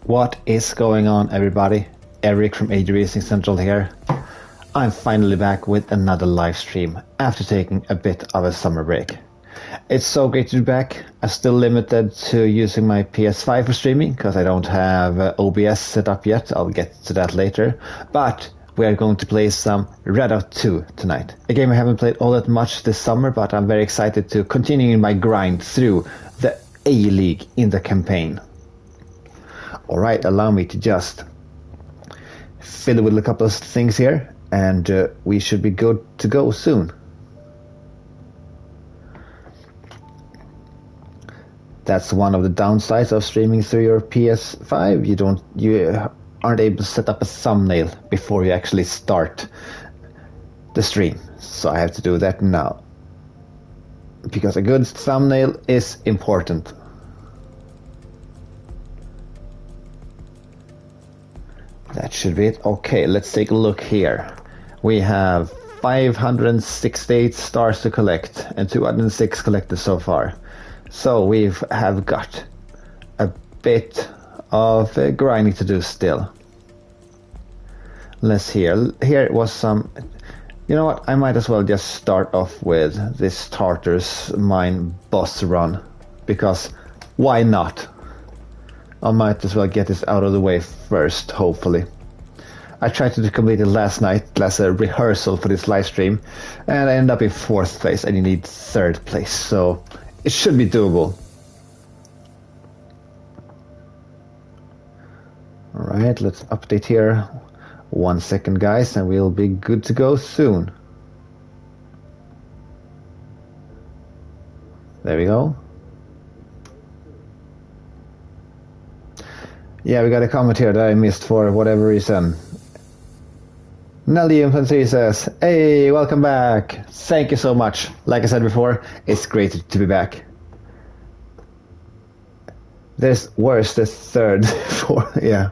What is going on, everybody? Eric from AG Racing Central here. I'm finally back with another live stream after taking a bit of a summer break. It's so great to be back. I'm still limited to using my PS5 for streaming because I don't have OBS set up yet. I'll get to that later. But we are going to play some Redout 2 tonight. A game I haven't played all that much this summer, but I'm very excited to continue my grind through the A-League in the campaign. Alright, allow me to just fiddle with a couple of things here, and we should be good to go soon. That's one of the downsides of streaming through your PS5. You aren't able to set up a thumbnail before you actually start the stream. So I have to do that now, because a good thumbnail is important. That should be it. Okay, let's take a look here. We have 568 stars to collect and 206 collected so far. So we have got a bit of grinding to do still. Let's hear. Here was some... You know what? I might as well just start off with this Tartarus Mine boss run. Because why not? I might as well get this out of the way first, hopefully. I tried to complete it last night as a rehearsal for this live stream, and I ended up in 4th place, and you need 3rd place, so it should be doable. Alright, let's update here. 1 second, guys, and we'll be good to go soon. There we go. Yeah, we got a comment here that I missed for whatever reason. Nelly says, hey, welcome back. Thank you so much. Like I said before, it's great to be back. Where's the 3rd? Yeah.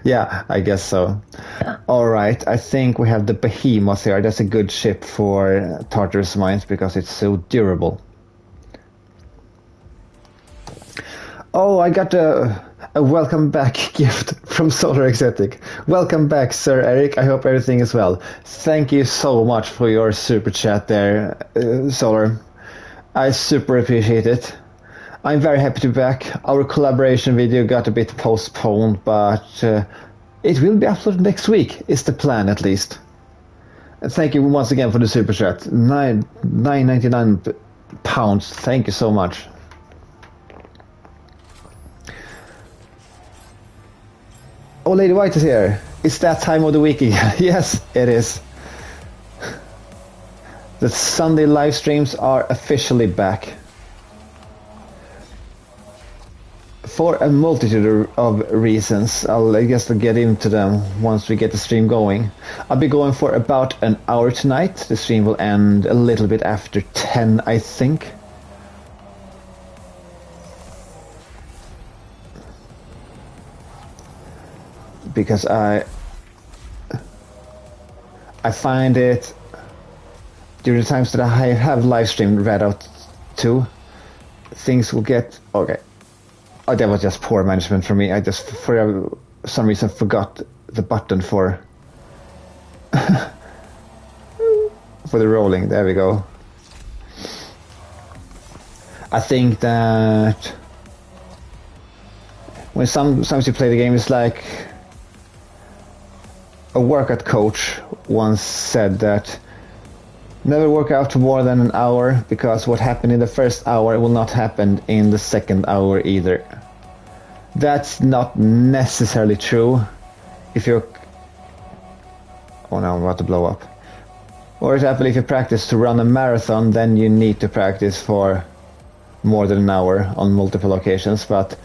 Yeah, I guess so. Alright, I think we have the Behemoth here. That's a good ship for Tartarus Mines because it's so durable. Oh, I got a welcome back gift from Solar Exotic. Welcome back, Sir Eric. I hope everything is well. Thank you so much for your super chat there, Solar. I super appreciate it. I'm very happy to be back. Our collaboration video got a bit postponed, but it will be uploaded next week, is the plan at least. And thank you once again for the super chat. £9.99. Thank you so much. Oh, Lady White is here. It's that time of the week again. Yes, it is. The Sunday live streams are officially back. For a multitude of reasons. I guess I'll get into them once we get the stream going. I'll be going for about an hour tonight. The stream will end a little bit after 10, I think. Because I find it during the times that I have live streamed Redout 2, things will get okay. Oh, that was just poor management for me. I just for some reason forgot the button for for the rolling. There we go. I think that when sometimes you play the game, it's like a workout coach once said that never work out for more than an hour, because what happened in the first hour will not happen in the second hour either. That's not necessarily true if you're... Oh no, I'm about to blow up. For example, if you practice to run a marathon, then you need to practice for more than an hour on multiple occasions, but...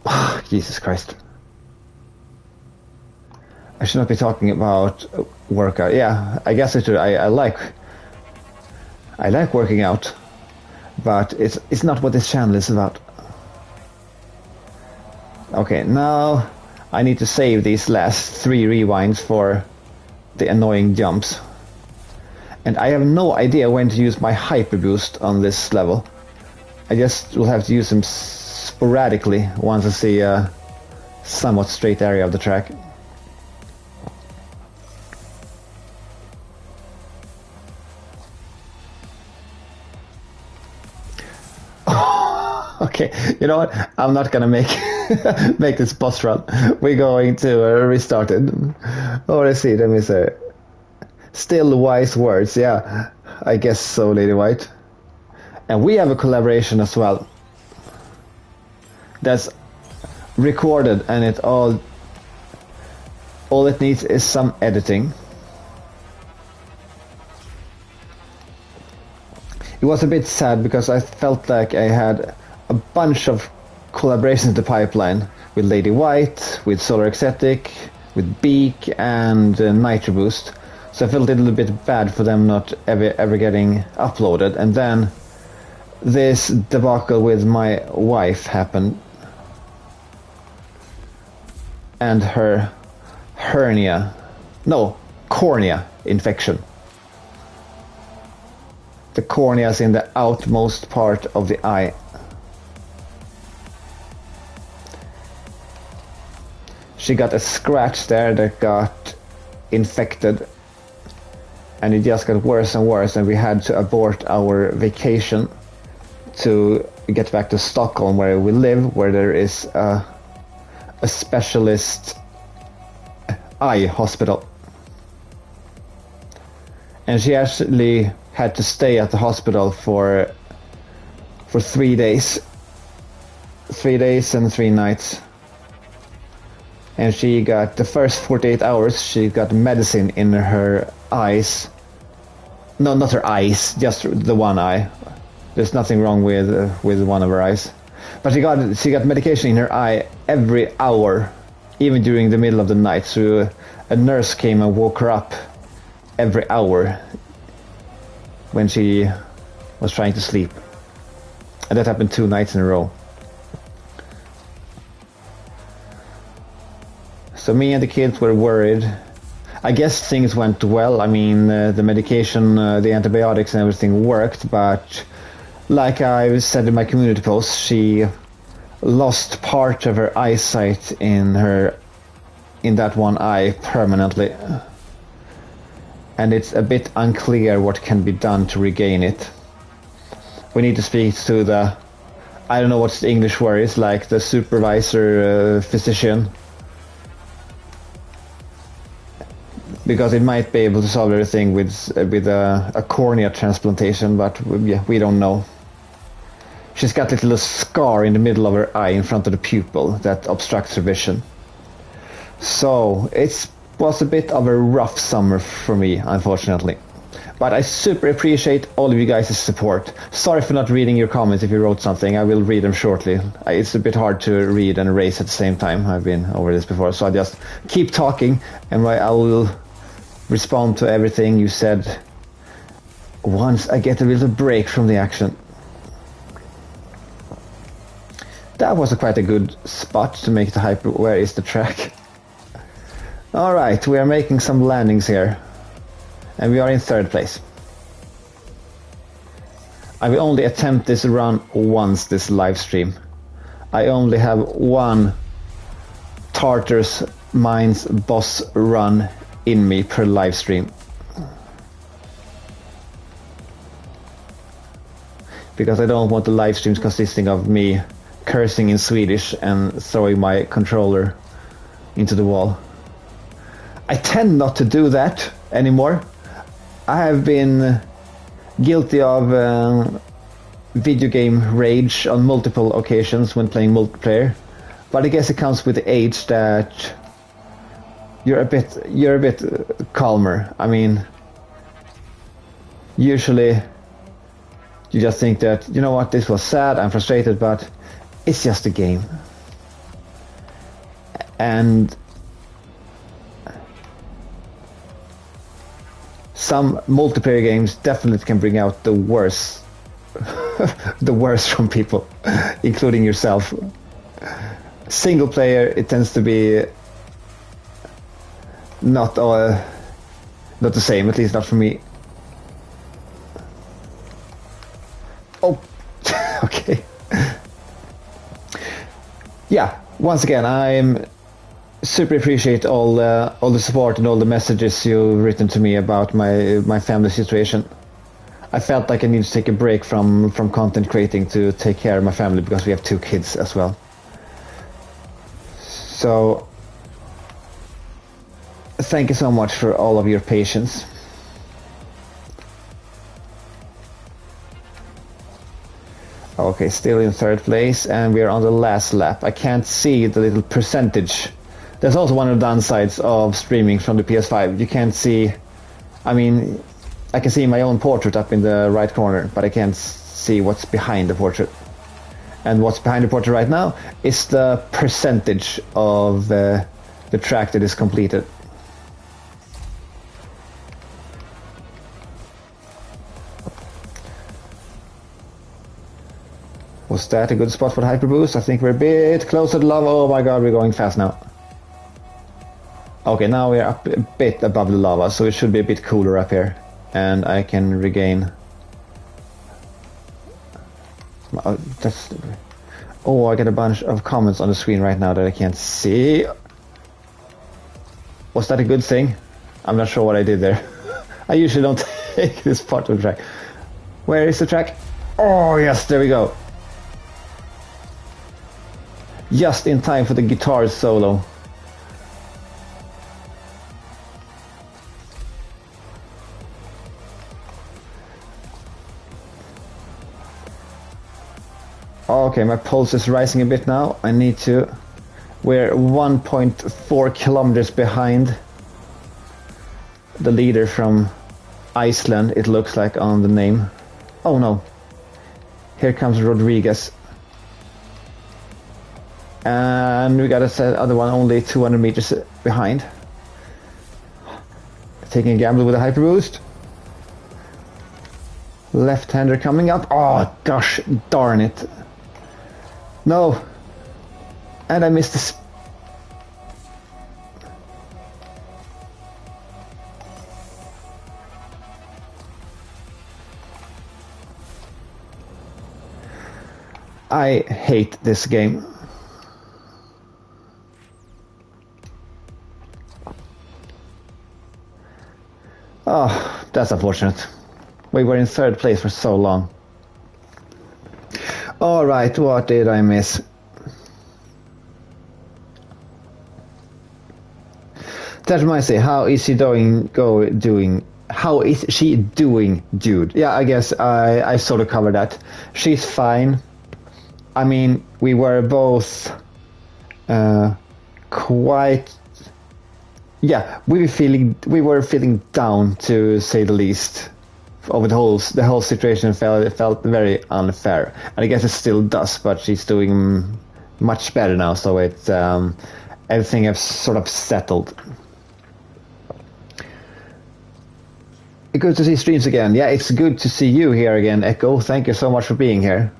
Oh, Jesus Christ. I should not be talking about workout. Yeah, I guess I should. I like working out, but it's not what this channel is about. Okay, now I need to save these last 3 rewinds for the annoying jumps. And I have no idea when to use my hyper boost on this level. I just will have to use them sporadically once I see somewhat straight area of the track. Okay, you know what? I'm not gonna make make this boss run. We're going to restart it. Or I see, let me say. Still wise words, yeah. I guess so, Lady White. And we have a collaboration as well. That's recorded, and it all it needs is some editing. It was a bit sad because I felt like I had a bunch of collaborations in the pipeline with Lady White, with Solar Exotic, with Beak, and Nitro Boost. So I felt a little bit bad for them not ever getting uploaded. And then this debacle with my wife happened, and her cornea infection. The cornea is in the outmost part of the eye. She got a scratch there that got infected, and it just got worse and worse, and we had to abort our vacation to get back to Stockholm, where we live, where there is a specialist eye hospital. And she actually had to stay at the hospital for 3 days. 3 days and 3 nights. And she got, the first 48 hours, she got medicine in her eyes. No, not her eyes, just the one eye. There's nothing wrong with one of her eyes. But she got medication in her eye every hour, even during the middle of the night. So a nurse came and woke her up every hour when she was trying to sleep. And that happened 2 nights in a row. So me and the kids were worried. I guess things went well. I mean, the medication, the antibiotics and everything worked, but like I said in my community post, she lost part of her eyesight in that one eye permanently. And it's a bit unclear what can be done to regain it. We need to speak to the, I don't know what the English word is, like the supervisor physician. Because it might be able to solve everything with a cornea transplantation, but we don't know. She's got a little scar in the middle of her eye in front of the pupil that obstructs her vision. So it was a bit of a rough summer for me, unfortunately. But I super appreciate all of you guys' support. Sorry for not reading your comments if you wrote something. I will read them shortly. It's a bit hard to read and erase at the same time. I've been over this before, so I just keep talking, and I will respond to everything you said once I get a little break from the action. That was quite a good spot to make the hyper. Where is the track? Alright, we are making some landings here. And we are in 3rd place. I will only attempt this run once this live stream. I only have one Tartarus Mines boss run in me per live stream. Because I don't want the live streams consisting of me cursing in Swedish and throwing my controller into the wall. I tend not to do that anymore. I have been guilty of video game rage on multiple occasions when playing multiplayer, but I guess it comes with the age that you're a bit calmer. I mean, usually you just think that, you know what, this was sad, I'm frustrated, but it's just a game. And some multiplayer games definitely can bring out the worst the worst from people, including yourself. Single player, it tends to be not the same, at least not for me. Oh, okay. Yeah, once again, I'm super appreciate all the support and all the messages you've written to me about my family situation. I felt like I need to take a break from content creating to take care of my family because we have 2 kids as well. So thank you so much for all of your patience. Okay, still in 3rd place, and we're on the last lap. I can't see the little percentage. That's also one of the downsides of streaming from the PS5. You can't see, I mean, I can see my own portrait up in the right corner, but I can't see what's behind the portrait. And what's behind the portrait right now is the percentage of the track that is completed. Was that a good spot for the hyper boost? I think we're a bit closer to the lava. Oh my god, we're going fast now. Okay, now we're up a bit above the lava, so it should be a bit cooler up here. And I can regain... Oh, I get a bunch of comments on the screen right now that I can't see. Was that a good thing? I'm not sure what I did there. I usually don't take this part of the track. Where is the track? Oh yes, there we go. Just in time for the guitar solo. Okay, my pulse is rising a bit now. I need to... We're 1.4 kilometers behind the leader from Iceland, it looks like on the name. Oh no. Here comes Rodriguez. And we got a other one only 200 meters behind. Taking a gamble with a hyper boost. Left-hander coming up. Oh gosh, darn it. No. And I missed this. I hate this game. Oh, that's unfortunate. We were in 3rd place for so long. Alright, what did I miss? That reminds me, how is she doing? How is she doing, dude? Yeah, I guess I sort of covered that. She's fine. I mean, we were both quite... Yeah, we were feeling down, to say the least, over the whole situation. It felt very unfair, and I guess it still does. But she's doing much better now, so it's everything has sort of settled. Good to see streams again. Yeah, it's good to see you here again, Echo. Thank you so much for being here.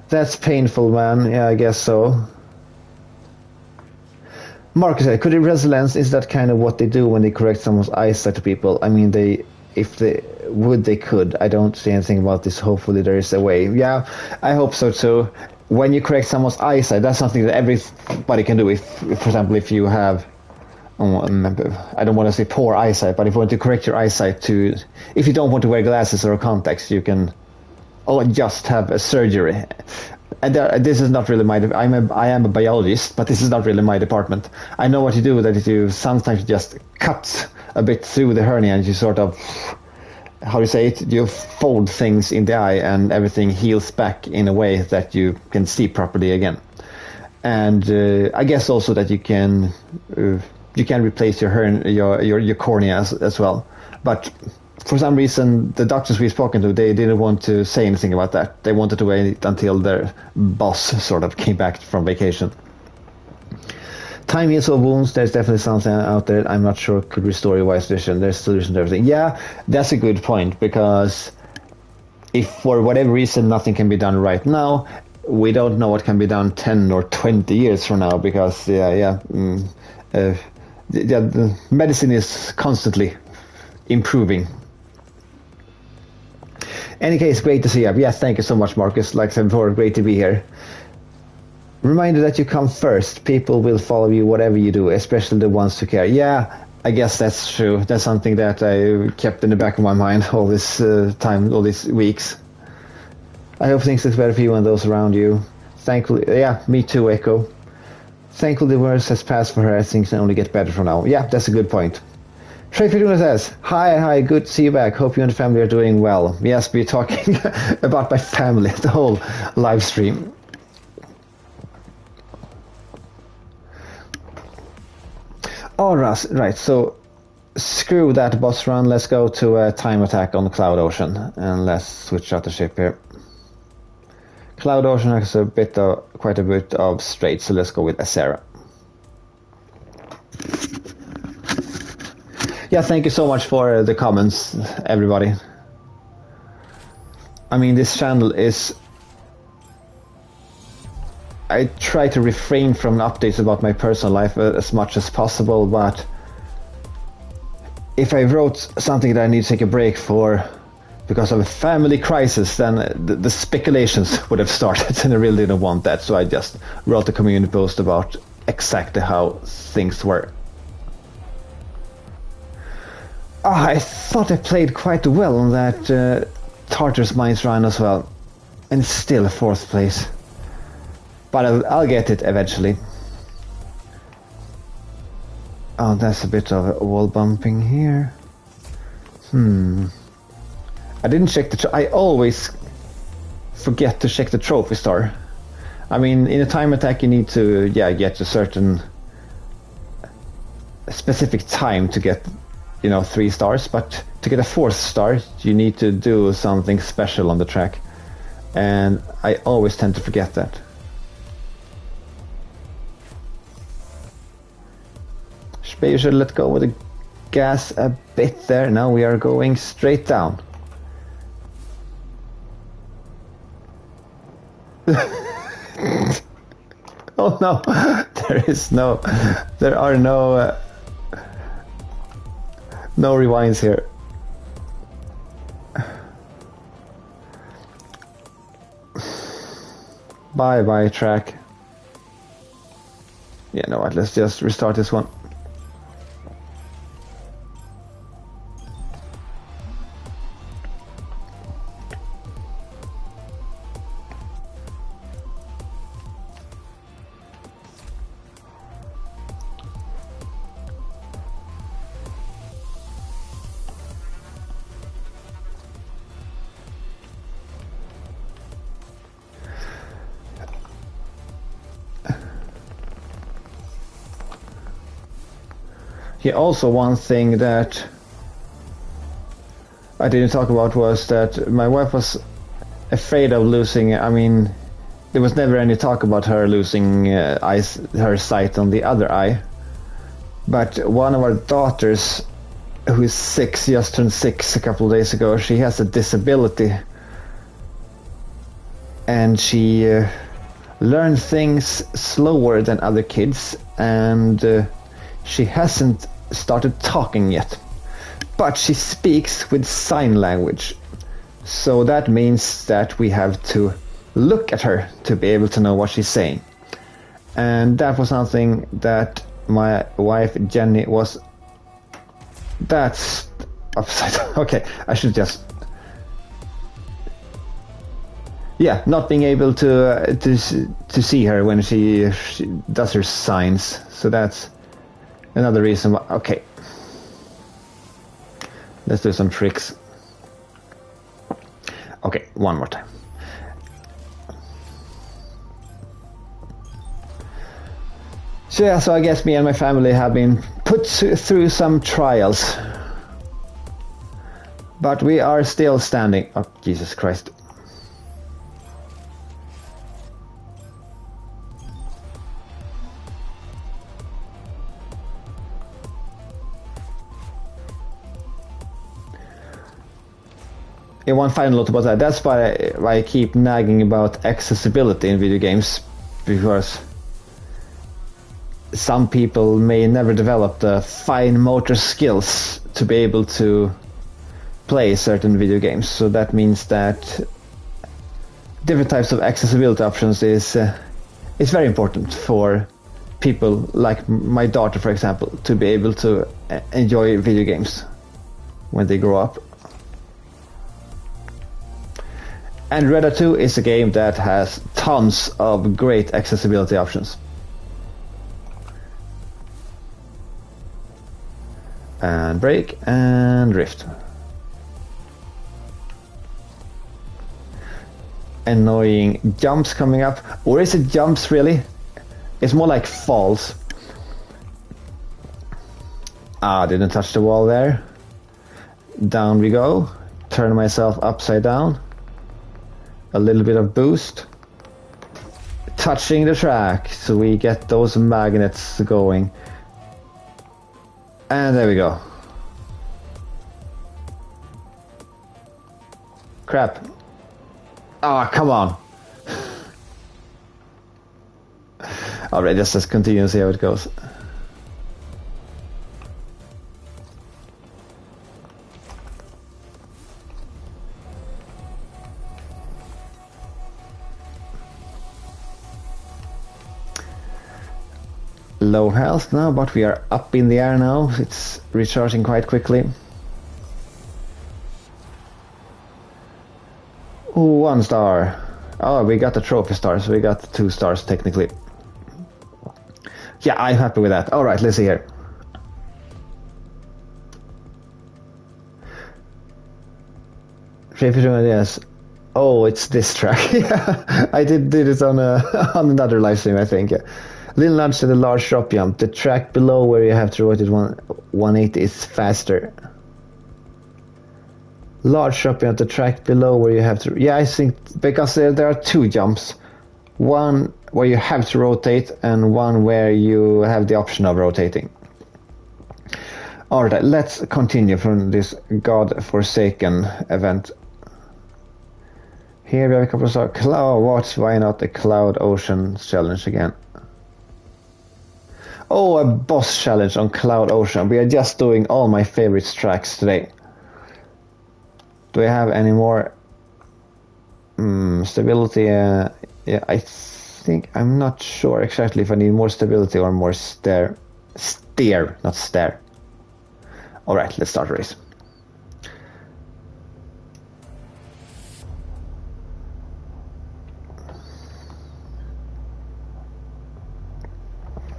That's painful, man. Yeah, I guess so. Marcus said, could it resilience? Is that kind of what they do when they correct someone's eyesight to people? I mean, if they could. I don't see anything about this. Hopefully there is a way. Yeah, I hope so too. When you correct someone's eyesight, that's something that everybody can do. If for example, if you have, I don't want to say poor eyesight, but if you want to correct your eyesight to, if you don't want to wear glasses or contacts, you can just have a surgery. And this is not really I am a biologist, but this is not really my department. I know what you do, that you sometimes just cut a bit through the hernia and you sort of, how do you say it, you fold things in the eye and everything heals back in a way that you can see properly again. And I guess also that you can replace your cornea as well. But for some reason, the doctors we've spoken to, they didn't want to say anything about that. They wanted to wait until their boss sort of came back from vacation. Time heals all wounds. There's definitely something out there I'm not sure could restore your wife's vision. There's a solution to everything. Yeah, that's a good point, because if for whatever reason nothing can be done right now, we don't know what can be done 10 or 20 years from now, because the medicine is constantly improving. Any case, great to see you. Yeah, thank you so much, Marcus. Like I said before, great to be here. Reminder that you come first. People will follow you whatever you do, especially the ones who care. Yeah, I guess that's true. That's something that I kept in the back of my mind all this time, all these weeks. I hope things get better for you and those around you. Thankfully, yeah, me too, Echo. Thankfully, the worst has passed for her, as things can only get better from now. Yeah, that's a good point. Trey Fiduna says, hi, good to see you back. Hope you and the family are doing well. Yes, we're talking about my family, the whole live stream. All right, so screw that boss run. Let's go to a time attack on the Cloud Ocean, and let's switch out the ship here. Cloud Ocean has quite a bit of straight, so let's go with Acera. Yeah, thank you so much for the comments, everybody. I mean, this channel is... I try to refrain from updates about my personal life as much as possible, but if I wrote something that I need to take a break for because of a family crisis, then the speculations would have started, and I really didn't want that, so I just wrote a community post about exactly how things were. I thought I played quite well on that Tartarus Mines run as well, and still 4th place. But I'll get it eventually. Oh, that's a bit of a wall bumping here. I didn't check I always forget to check the trophy star. I mean, in a time attack you need to get a certain specific time to get 3 stars, but to get a 4th star you need to do something special on the track, and I always tend to forget that. You should let go with the gas a bit there. Now we are going straight down. Oh no, there are no rewinds here. Bye track. Yeah, no, what, let's just restart this one. Yeah, also one thing that I didn't talk about was that my wife was afraid of losing. I mean, there was never any talk about her losing her sight on the other eye. But one of our daughters, who is 6, just turned 6 a couple of days ago, she has a disability. And she learns things slower than other kids, and she hasn't started talking yet, but she speaks with sign language, so that means that we have to look at her to be able to know what she's saying. And that was something that my wife Jenny was... That's upside down. Okay, I should just... Yeah, not being able to see her when she does her signs, so that's another reason why. Okay, let's do some tricks. Okay, one more time. So yeah, so I guess me and my family have been put through some trials, but we are still standing. Oh, Jesus Christ. Yeah, one final note about that. That's why I keep nagging about accessibility in video games, because some people may never develop the fine motor skills to be able to play certain video games. So that means that different types of accessibility options is It's very important for people like my daughter, for example, to be able to enjoy video games when they grow up. And Redout 2 is a game that has tons of great accessibility options. And brake and drift. Annoying jumps coming up. Or is it jumps really? It's more like falls. Ah, didn't touch the wall there. Down we go. Turn myself upside down. A little bit of boost. Touching the track so we get those magnets going. And there we go. Crap. Ah, come on. Alright, let's continue and see how it goes. Low health now, but we are up in the air now. It's recharging quite quickly. Ooh, 1 star. Oh, we got the trophy star, so we got 2 stars technically. Yeah, I'm happy with that. Alright, let's see here. Yes. Oh, it's this track. Yeah, I did it on on another live stream, I think. Yeah. Little nudge to the large drop jump. The track below where you have to rotate 180 is faster. Large drop jump. The track below where you have to... Yeah, I think because there are 2 jumps. One where you have to rotate and one where you have the option of rotating. Alright, let's continue from this God-forsaken event. Here we have a couple of stars. Watch, why not the Cloud Ocean challenge again? Oh, a boss challenge on Cloud Ocean. We are just doing all my favorite tracks today. Do I have any more stability? Yeah, I think I'm not sure exactly if I need more stability or more steer, not stare. All right, let's start the race.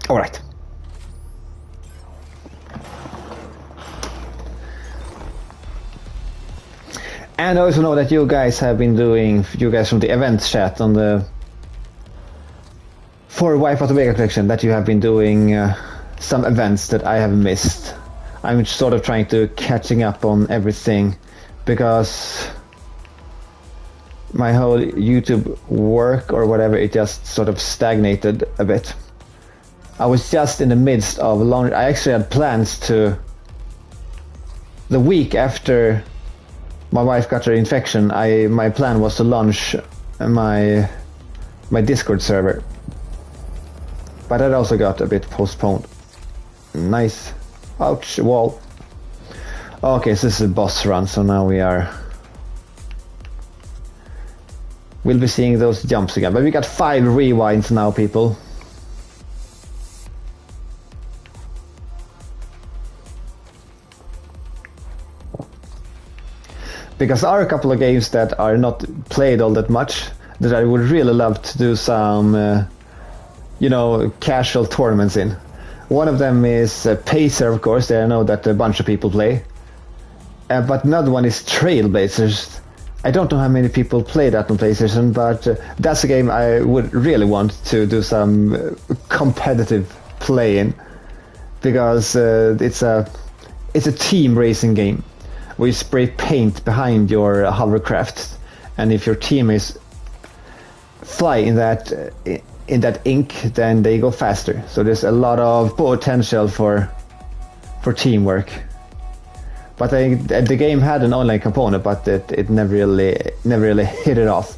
All right. And I also know that you guys have been doing, you guys from the events chat on the for Wipeout the Vega collection, that you have been doing some events that I have missed. I'm sort of trying to catching up on everything because my whole YouTube work or whatever, it just sort of stagnated a bit. I was just in the midst of launch. I actually had plans to, the week after my wife got her infection, my plan was to launch my Discord server, but that also got a bit postponed. Nice. Ouch, wall. Okay, so this is a boss run, so now we'll be seeing those jumps again, but we got 5 rewinds now, people. Because there are a couple of games that are not played all that much that I would really love to do some, casual tournaments in. One of them is Pacer, of course. I know that a bunch of people play. But another one is Trailblazers. I don't know how many people play that on PlayStation, but that's a game I would really want to do some competitive play in, because it's a team racing game where you spray paint behind your hovercraft, and if your team is fly in that ink, then they go faster. So there's a lot of potential for teamwork. But the game had an online component, but it never really hit it off.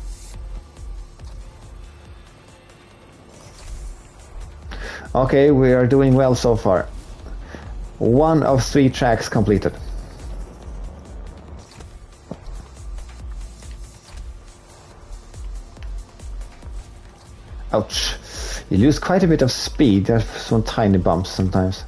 Okay, we are doing well so far. 1 of 3 tracks completed. Ouch. You lose quite a bit of speed. There's some tiny bumps sometimes.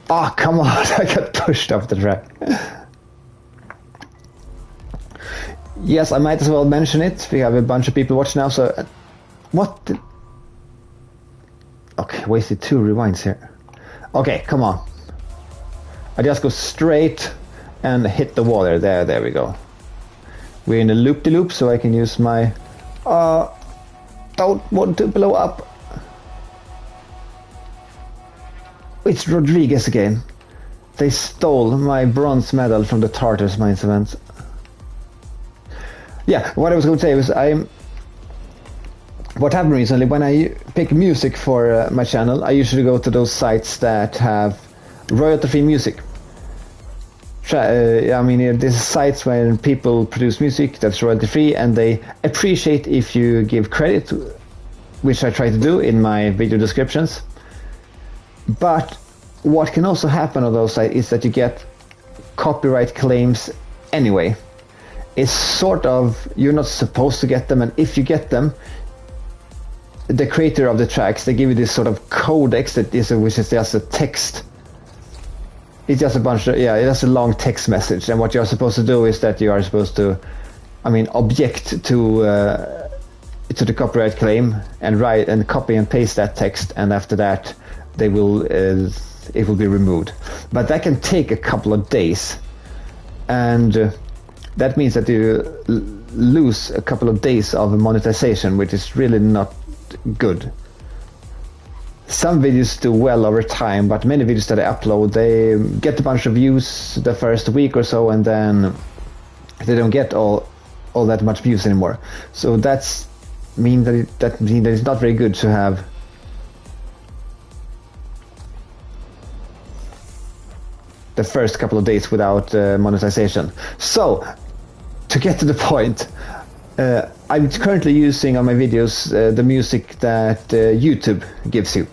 Oh, come on. I got pushed off the track. Yes, I might as well mention it. We have a bunch of people watching now, so... What the... Okay, wasted 2 rewinds here. Okay, come on. I just go straight and hit the wall there. There we go. We're in a loop-de-loop, so I can use my... don't want to blow up. It's Rodriguez again. They stole my bronze medal from the Tartars Mines event. Yeah, what I was going to say was what happened recently, when I pick music for my channel, I usually go to those sites that have royalty-free music. I mean, there's sites where people produce music that's royalty-free, and they appreciate if you give credit, which I try to do in my video descriptions. But what can also happen on those sites is that you get copyright claims anyway. It's sort of, you're not supposed to get them, and if you get them, the creator of the tracks, they give you this sort of codex which is just a text. It's just a bunch of, it's just a long text message, and what you're supposed to do is that you are supposed to, object to the copyright claim and write and copy and paste that text, and after that it will be removed. But that can take a couple of days, and that means that you lose a couple of days of monetization, which is really not good. Some videos do well over time, but many videos that I upload, they get a bunch of views the first week or so, and then they don't get all that much views anymore. So that means that it's not very good to have the first couple of days without monetization. So, to get to the point, I'm currently using on my videos the music that YouTube gives you.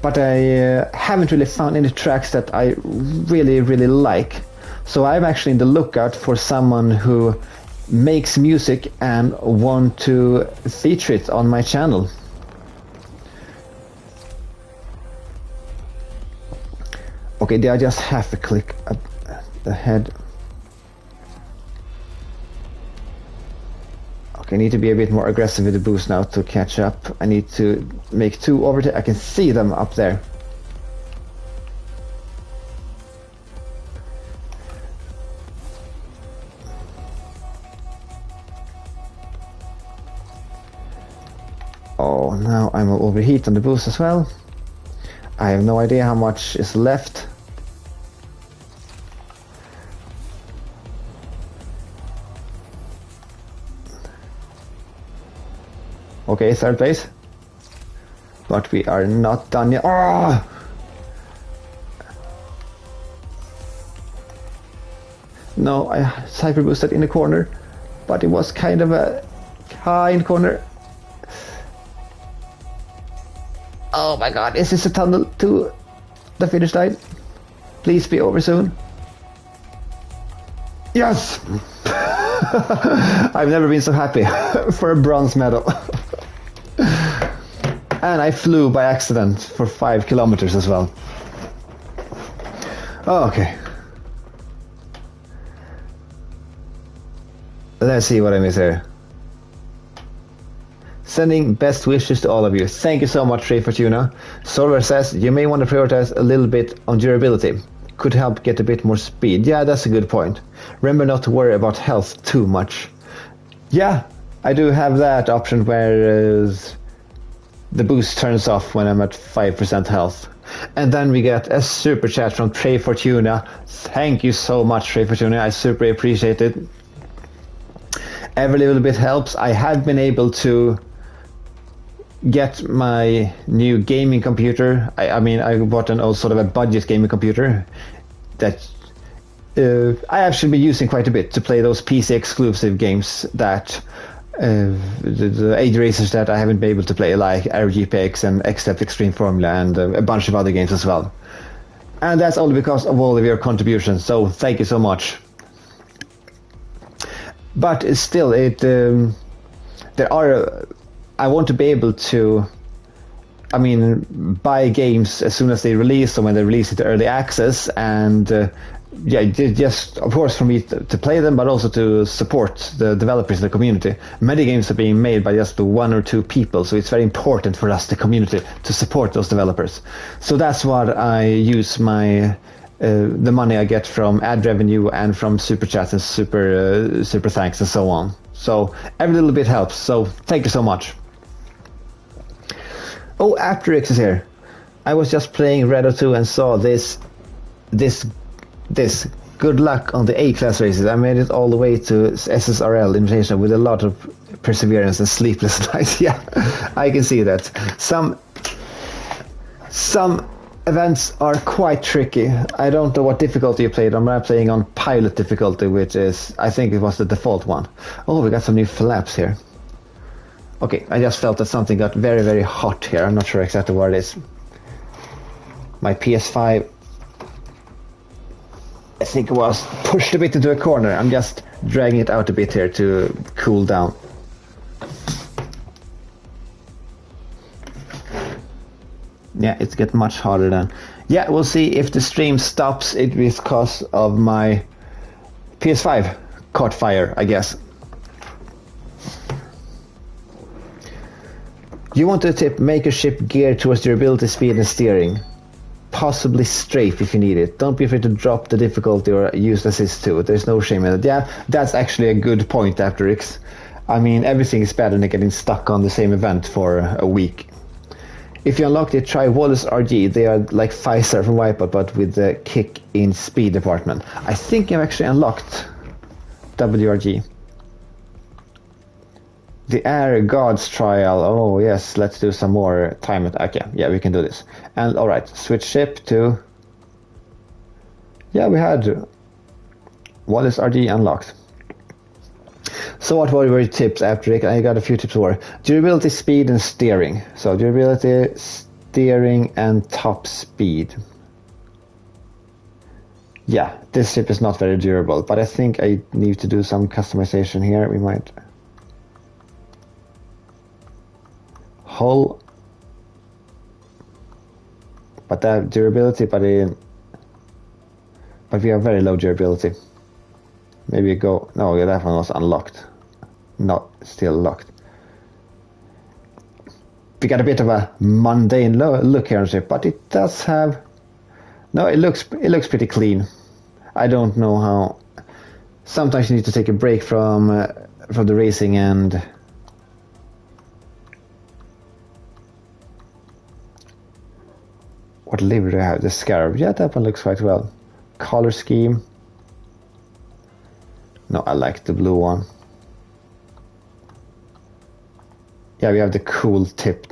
But I haven't really found any tracks that I really, really like. So I'm actually in the lookout for someone who makes music and want to feature it on my channel. Okay, they are just half a click ahead. Okay, I need to be a bit more aggressive with the boost now to catch up. I need to make 2 overtakes. I can see them up there. Oh, now I'm overheat on the boost as well. I have no idea how much is left. Okay, 3rd place. But we are not done yet. Oh! No, I cyber boosted in the corner, but it was kind of a kind corner. Oh my god, is this a tunnel to the finish line? Please be over soon. Yes! I've never been so happy for a bronze medal. And I flew by accident for 5 kilometers as well. Oh, okay. Let's see what I miss here. Sending best wishes to all of you. Thank you so much, Ray Fortuna. Solver says, you may want to prioritize a little bit on durability. Could help get a bit more speed. Yeah, that's a good point. Remember not to worry about health too much. Yeah, I do have that option where the boost turns off when I'm at 5% health. And then we get a super chat from Trey Fortuna. Thank you so much, Trey Fortuna. I super appreciate it. Every little bit helps. I have been able to get my new gaming computer. I bought an old sort of a budget gaming computer that I actually been using quite a bit to play those PC exclusive games that the age racers that I haven't been able to play, like RGPX and Xstep Extreme Formula and a bunch of other games as well. And that's only because of all of your contributions, so thank you so much. But still, I want to be able to, buy games as soon as they release, or when they release it to early access, and just of course for me to play them, but also to support the developers in the community. Many games are being made by just one or two people, so it's very important for us, the community, to support those developers. So that's what I use my the money I get from ad revenue and from super chats and super thanks and so on. So every little bit helps. So thank you so much. Oh, Afterix is here. I was just playing Redout 2 and saw this. Good luck on the A-class races. I made it all the way to SSRL invitation with a lot of perseverance and sleepless nights. Yeah, I can see that. Some events are quite tricky. I don't know what difficulty you played on, but I'm playing on pilot difficulty, which is, I think it was the default one. Oh, we got some new flaps here. Okay, I just felt that something got very, very hot here. I'm not sure exactly what it is. My PS5, I think it was pushed a bit into a corner. I'm just dragging it out a bit here to cool down. Yeah, it's getting much harder then. Yeah, we'll see if the stream stops. It is because of my PS5 caught fire, I guess. You want a tip? Make a ship geared towards durability, speed and steering. Possibly strafe if you need it. Don't be afraid to drop the difficulty or use assist too. There's no shame in it. Yeah, that's actually a good point, Afterix. I mean, everything is better than getting stuck on the same event for a week. If you unlock it, try Wallace RG. They are like 5-star from Wipeout, but with the kick in speed department. I think I've actually unlocked WRG. The Air Gods trial. Oh yes, let's do some more time. Okay, yeah, we can do this. And all right, switch ship to. Yeah, we had Wallace RG unlocked. So what were your tips, after I got a few tips more. Durability, speed, and steering. So durability, steering, and top speed. Yeah, this ship is not very durable, but I think I need to do some customization here. We might. Hull, but that durability, but we have very low durability. Maybe go. No, yeah, that one was unlocked. Not still locked. We got a bit of a mundane look here on the ship, but it does have. No, it looks pretty clean. I don't know how. Sometimes you need to take a break from the racing and. What livery do I have? The Scarab. Yeah, that one looks quite well. Color scheme. No, I like the blue one. Yeah, we have the cool tip.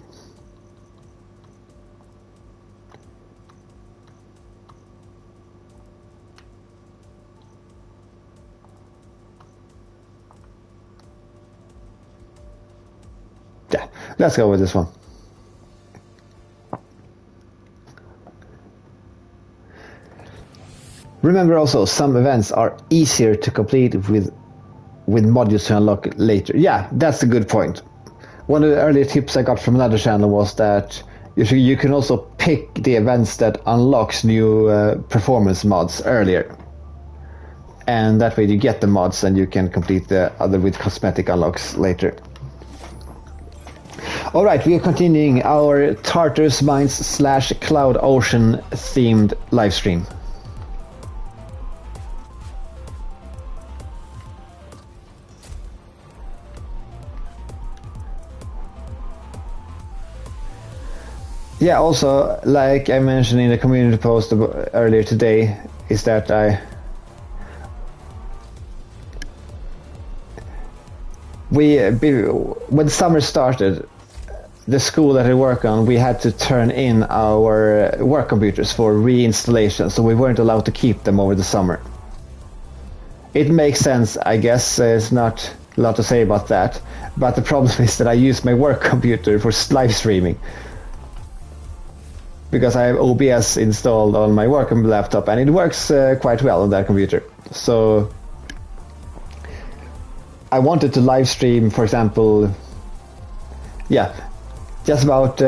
Yeah, let's go with this one. Remember also, some events are easier to complete with modules to unlock later. Yeah, that's a good point. One of the earlier tips I got from another channel was that you can also pick the events that unlocks new performance mods earlier. And that way you get the mods and you can complete the other with cosmetic unlocks later. Alright, we are continuing our Tartarus Mines / Cloud Ocean themed livestream. Yeah, also, like I mentioned in the community post earlier today, is that when summer started, the school that I work on, we had to turn in our work computers for reinstallation, so we weren't allowed to keep them over the summer. It makes sense, I guess. It's not a lot to say about that. But the problem is that I use my work computer for live streaming, because I have OBS installed on my work laptop, and it works quite well on that computer. So I wanted to live stream, for example, just about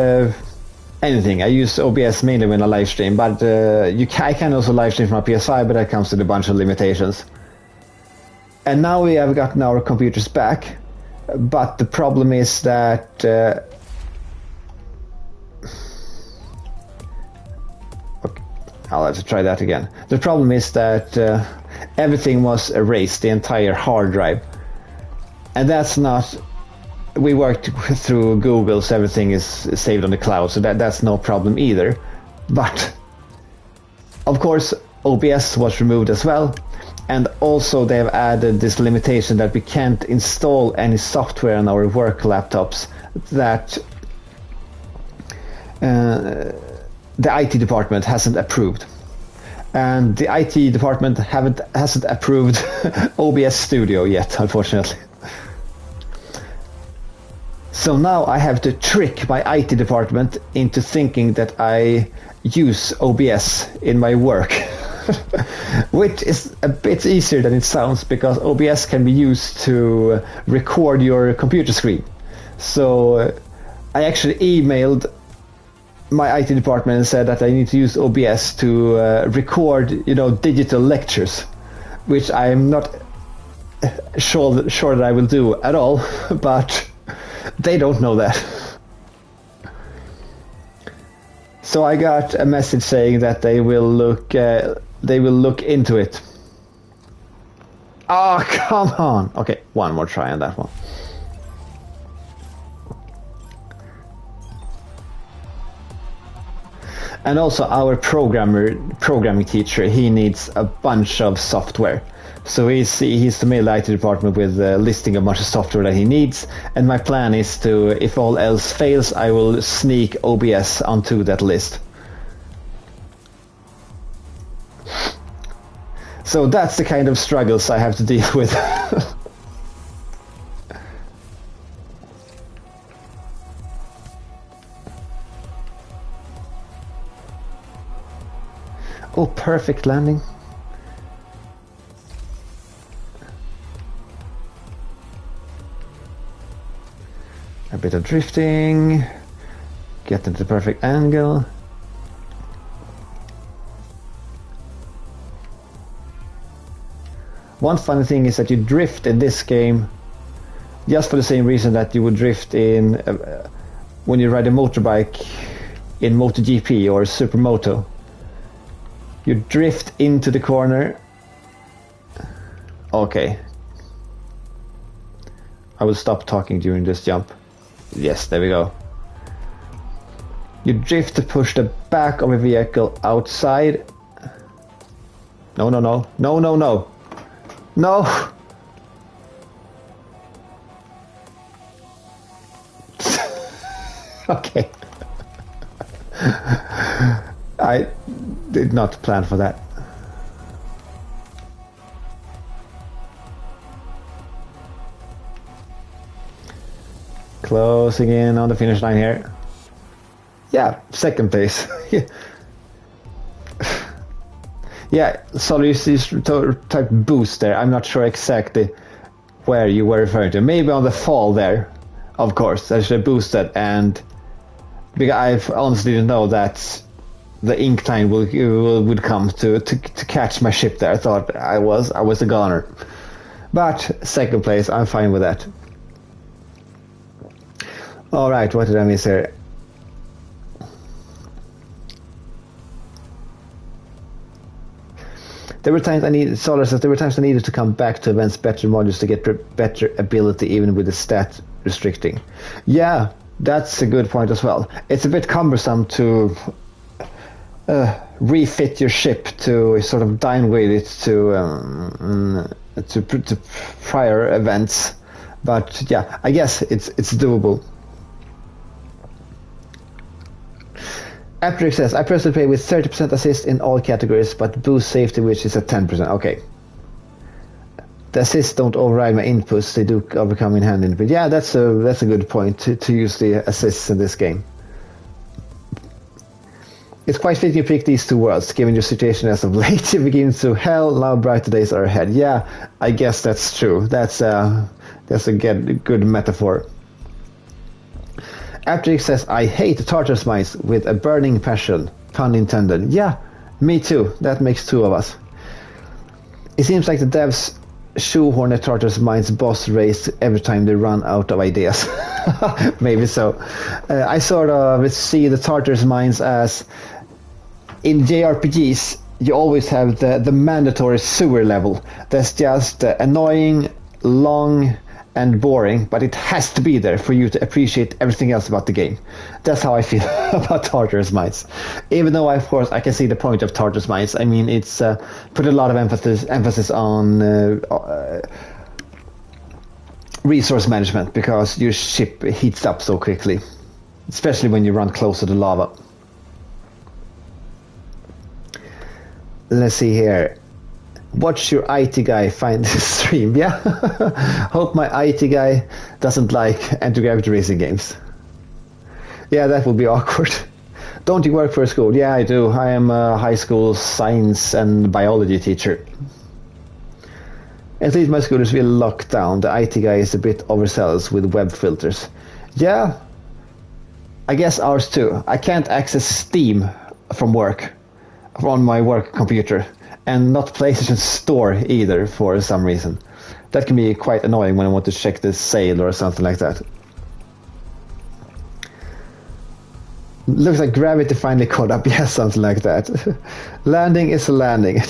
anything. I use OBS mainly when I live stream, but I can also live stream from my PS5, but that comes with a bunch of limitations. And now we have gotten our computers back, but the problem is that I'll have to try that again. The problem is that everything was erased, the entire hard drive. And that's not... We worked through Google, so everything is saved on the cloud, so that's no problem either. But, of course, OBS was removed as well. And also they have added this limitation that we can't install any software on our work laptops that the IT department hasn't approved. And the IT department hasn't approved OBS Studio yet, unfortunately. So now I have to trick my IT department into thinking that I use OBS in my work. Which is a bit easier than it sounds, because OBS can be used to record your computer screen. So I actually emailed my IT department and said that I need to use OBS to record, digital lectures, which I'm not sure that I will do at all, but they don't know that. So I got a message saying that they will look into it. Oh, come on. Okay, one more try on that one. And also our programming teacher, he needs a bunch of software. So he's to mail the IT department with a listing of a bunch of software that he needs. And my plan is to, if all else fails, I will sneak OBS onto that list. So that's the kind of struggles I have to deal with. Oh, perfect landing. A bit of drifting. Get into the perfect angle. One funny thing is that you drift in this game just for the same reason that you would drift in when you ride a motorbike in MotoGP or Supermoto. You drift into the corner. Okay. I will stop talking during this jump. Yes, there we go. You drift to push the back of a vehicle outside. No, no, no. No, no, no. No! Okay. I did not plan for that. Closing in on the finish line here. Yeah, second place. Yeah, so you see type boost there. I'm not sure exactly where you were referring to. Maybe on the fall there, of course. I should have boosted, and because I honestly didn't know that the ink time would come to catch my ship there. I thought I was a goner. But second place, I'm fine with that. Alright, what did I miss here? There were times I needed to come back to events better modules to get better ability even with the stat restricting. Yeah, that's a good point as well. It's a bit cumbersome to refit your ship to sort of downgrade it to prior events, but yeah, I guess it's doable. After says, I personally play with 30% assist in all categories, but boost safety, which is at 10%. Okay. The assists don't override my inputs, they do come in handy. But yeah, that's a good point to use the assists in this game. It's quite fitting you pick these two worlds, given your situation as of late. You begin to hell, now brighter days are ahead. Yeah, I guess that's true. That's a good metaphor. After it says, I hate Tartarus mines with a burning passion. Pun intended. Yeah, me too. That makes two of us. It seems like the devs shoehorn the Tartarus mines boss race every time they run out of ideas. Maybe so. I sort of see the Tartarus mines as, in JRPGs, you always have the mandatory sewer level. That's just annoying, long, and boring, but it has to be there for you to appreciate everything else about the game. That's how I feel about Tartarus mines. Even though, of course, I can see the point of Tartarus mines. I mean, it's put a lot of emphasis on resource management, because your ship heats up so quickly, especially when you run close to the lava. Let's see here. Watch your IT guy find this stream. Yeah. Hope my IT guy doesn't like anti-gravity racing games. Yeah, that would be awkward. Don't you work for a school? Yeah, I do. I am a high school science and biology teacher. At least my school is really locked down. The IT guy is a bit overzealous with web filters. Yeah, I guess ours too. I can't access Steam from work, on my work computer. And not PlayStation Store either, for some reason. That can be quite annoying when I want to check the sale or something like that. Looks like gravity finally caught up. Yeah, something like that. Landing is a landing.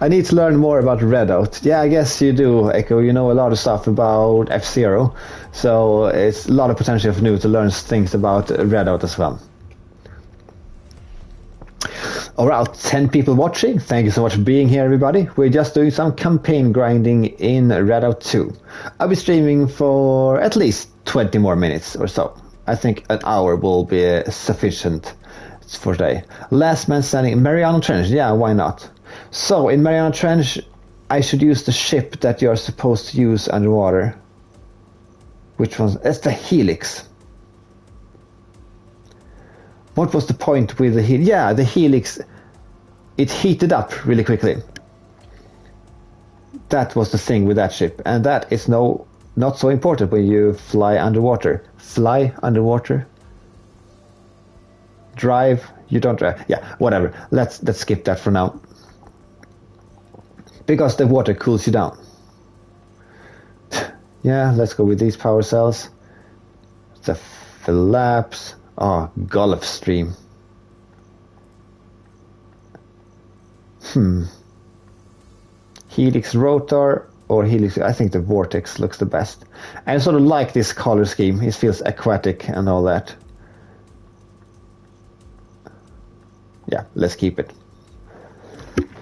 I need to learn more about Redout. Yeah, I guess you do, Echo. You know a lot of stuff about F-Zero. So it's a lot of potential for you to learn things about Redout as well. Alright, 10 people watching. Thank you so much for being here, everybody. We're just doing some campaign grinding in Redout 2. I'll be streaming for at least 20 more minutes or so. I think an hour will be sufficient for today. Last man standing, Mariana Trench. Yeah, why not? So, in Mariana Trench, I should use the ship that you're supposed to use underwater. Which one? It's the Helix. What was the point with the Helix? Yeah, the Helix, it heated up really quickly. That was the thing with that ship. And that is not so important when you fly underwater. Fly underwater? Drive? You don't drive. Yeah, whatever. Let's skip that for now. Because the water cools you down. Yeah, let's go with these power cells. The Phillips. Oh, Gulf Stream. Helix Rotor or Helix, I think the Vortex looks the best. I sort of like this color scheme. It feels aquatic and all that. Yeah, let's keep it.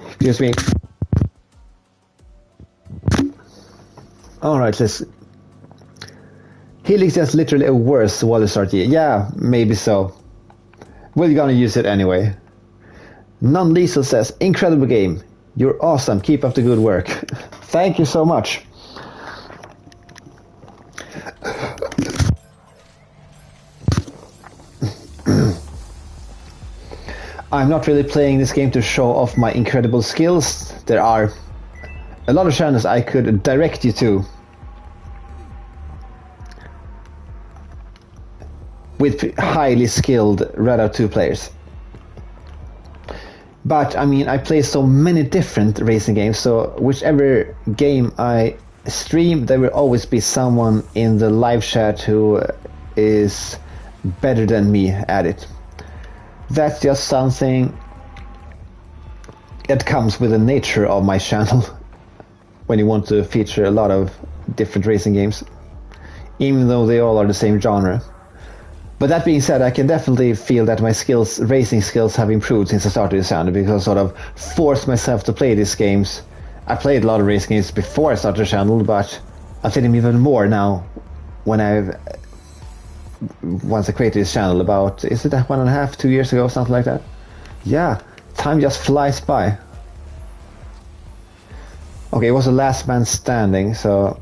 Excuse me. Alright, let's... Helix is literally a worse water strategy. Yeah, maybe so. We're gonna use it anyway. Non-Lethal says, incredible game. You're awesome. Keep up the good work. Thank you so much. I'm not really playing this game to show off my incredible skills. There are a lot of channels I could direct you to with highly skilled Redout 2 players. But, I mean, I play so many different racing games, so whichever game I stream, there will always be someone in the live chat who is better than me at it. That's just something that comes with the nature of my channel when you want to feature a lot of different racing games, even though they all are the same genre. But that being said, I can definitely feel that my racing skills have improved since I started this channel, because I sort of forced myself to play these games. I played a lot of racing games before I started the channel, but I played them even more now once I created this channel about, is it 1.5, 2 years ago, something like that? Yeah, time just flies by. Okay, it was the last man standing, so...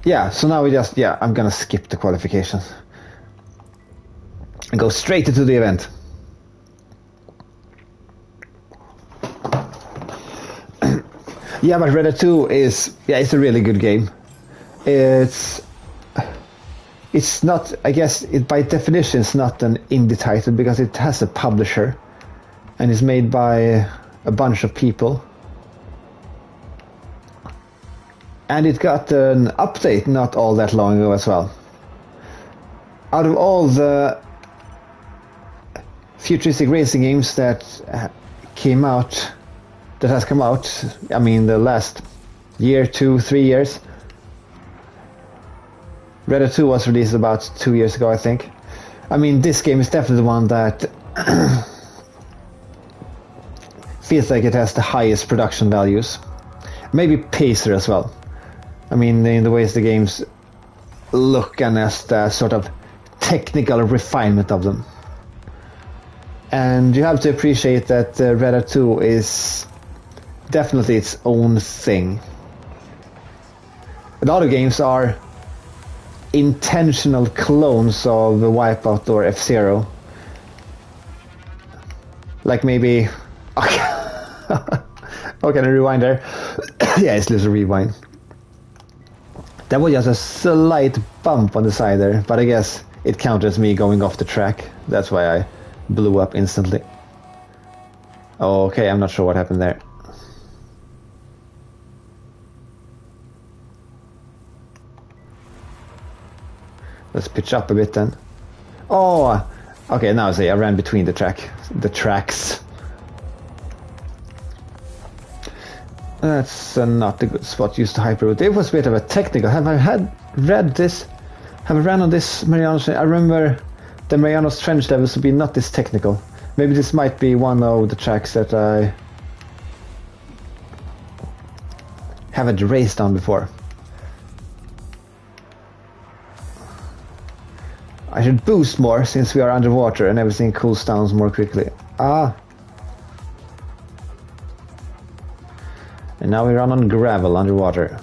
Yeah, so now we just... Yeah, I'm gonna skip the qualifications. And go straight into the event. Yeah, but Redout 2 is... Yeah, it's a really good game. It's not... I guess, by definition, it's not an indie title because it has a publisher. And it's made by a bunch of people. And it got an update not all that long ago as well. Out of all the futuristic racing games that has come out, I mean the last year, 2-3 years, Redout 2 was released about 2 years ago, I think. I mean, this game is definitely the one that feels like it has the highest production values. Maybe Pacer as well. I mean, in the ways the games look and as the sort of technical refinement of them. And you have to appreciate that Redout 2 is definitely its own thing. A lot of games are intentional clones of Wipeout or F-Zero. Like maybe... Oh, can I rewind there? Yeah, it's just a rewind. That was just a slight bump on the side there, but I guess it counted as me going off the track. That's why I blew up instantly. Okay, I'm not sure what happened there. Let's pitch up a bit then. Oh, okay, now I see I ran between the tracks. That's not a good spot used to hyper route. It was a bit of a technical. Have I ran on this Marianas? I remember the Marianas Trench levels to be not this technical. Maybe this might be one of the tracks that I haven't raced on before. I should boost more since we are underwater and everything cools down more quickly. Ah. And now we run on gravel underwater.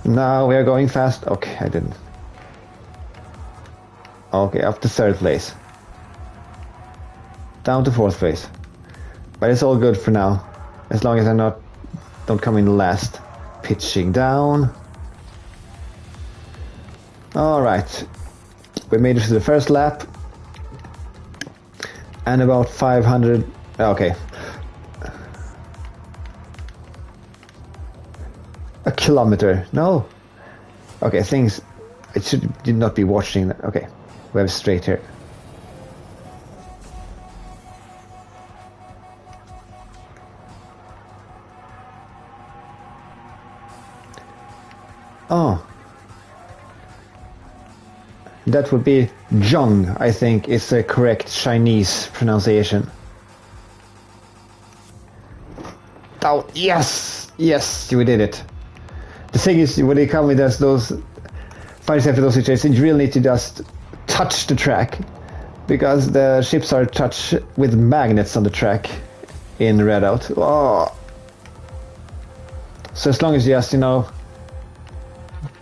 Now we are going fast. Okay, I didn't. Okay, up to 3rd place. Down to 4th place. But it's all good for now. As long as I don't come in last. Pitching down. Alright. We made it to the first lap. And about 500... Okay. A kilometer. No. Okay, things... I did not be watching that. Okay. We have straight here. Oh. That would be Zhong, I think, is the correct Chinese pronunciation. Oh, yes! Yes, we did it. The thing is, when they come with those fighters after those situations, you really need to just touch the track. Because the ships are touched with magnets on the track in Redout. Oh. So as long as you just,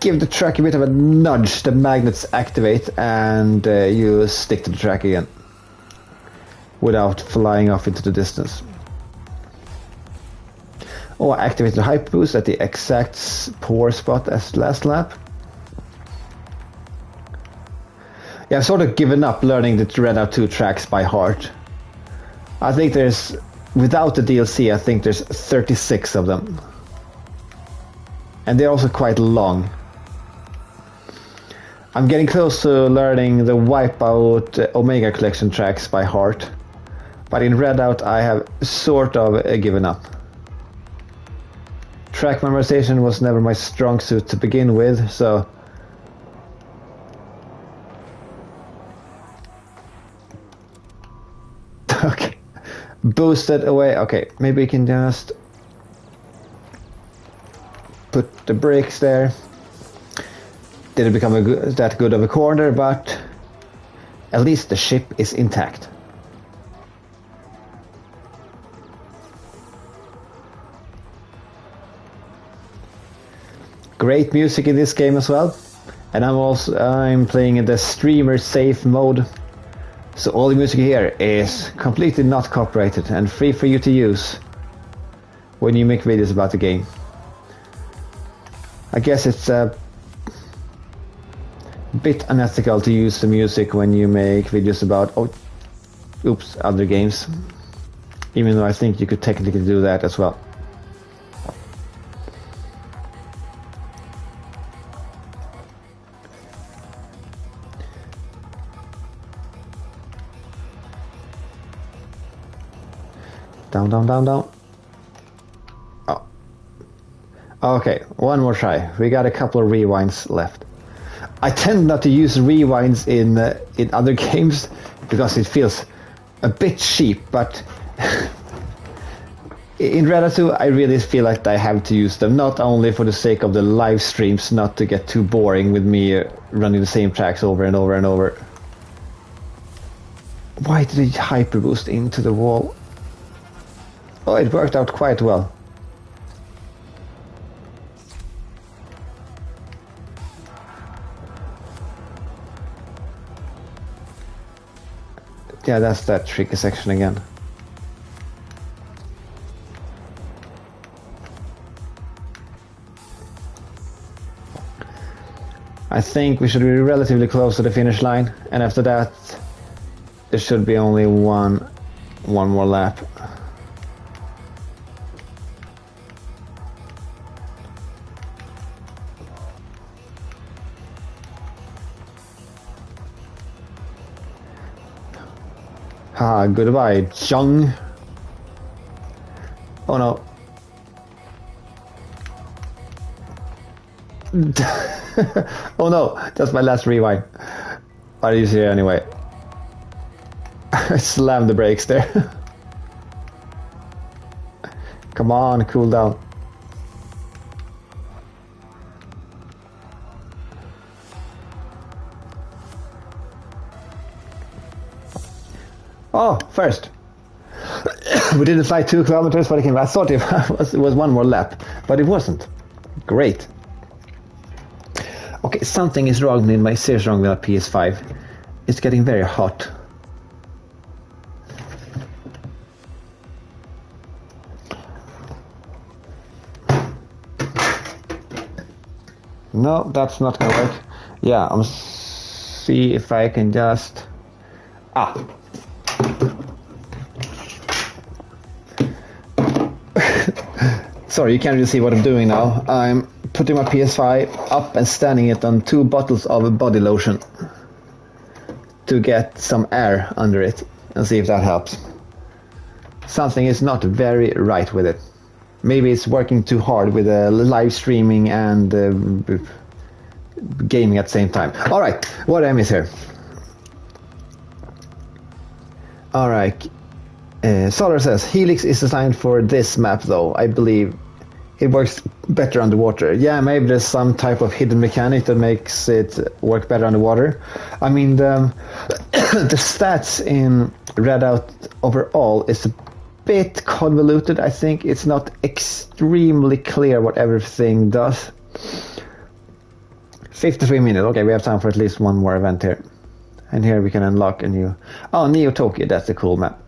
give the track a bit of a nudge, the magnets activate and you stick to the track again without flying off into the distance. Oh, I activated the hyper boost at the exact poor spot as last lap. Yeah, I've sort of given up learning the Redout 2 tracks by heart. I think there's, without the DLC, I think there's 36 of them. And they're also quite long. I'm getting close to learning the Wipeout Omega Collection tracks by heart. But in Redout I have sort of given up. Track memorization was never my strong suit to begin with, so... Okay. Boosted away. Okay, maybe we can just... put the brakes there. didn't become that good of a corner, but at least the ship is intact. Great music in this game as well, and I'm playing in the streamer safe mode, so all the music here is completely not copyrighted and free for you to use when you make videos about the game. I guess it's a bit unethical to use the music when you make videos about other games, even though I think you could technically do that as well. Down, down, down, down. Oh. Okay, one more try. We got a couple of rewinds left. I tend not to use rewinds in other games because it feels a bit cheap, but in Redout 2 I really feel like I have to use them, not only for the sake of the live streams, not to get too boring with me running the same tracks over and over and over. Why did it hyper boost into the wall? Oh, it worked out quite well. Yeah, that's that tricky section again. I think we should be relatively close to the finish line, and after that there should be only one more lap. Ah, goodbye, Jung. Oh no. Oh no, that's my last rewind. I'll use it anyway. I slammed the brakes there. Come on, cool down. Oh, first. We didn't fly 2 kilometers, but I thought it was one more lap, but it wasn't. Great. Okay, something is wrong with my serious wrong with my PS5. It's getting very hot. No, that's not gonna work. Yeah, I'm see if I can just Sorry, you can't really see what I'm doing now. I'm putting my PS5 up and standing it on 2 bottles of body lotion to get some air under it and see if that helps. Something is not very right with it. Maybe it's working too hard with live streaming and gaming at the same time. Alright, what did I miss here? Alright, Solar says, Helix is designed for this map though. I believe it works better underwater. Yeah, maybe there's some type of hidden mechanic that makes it work better underwater. I mean, the stats in Redout overall is a bit convoluted. I think it's not extremely clear what everything does. 53 minutes. Okay, we have time for at least one more event here. And here we can unlock a new... Oh, Neo Tokyo, that's a cool map.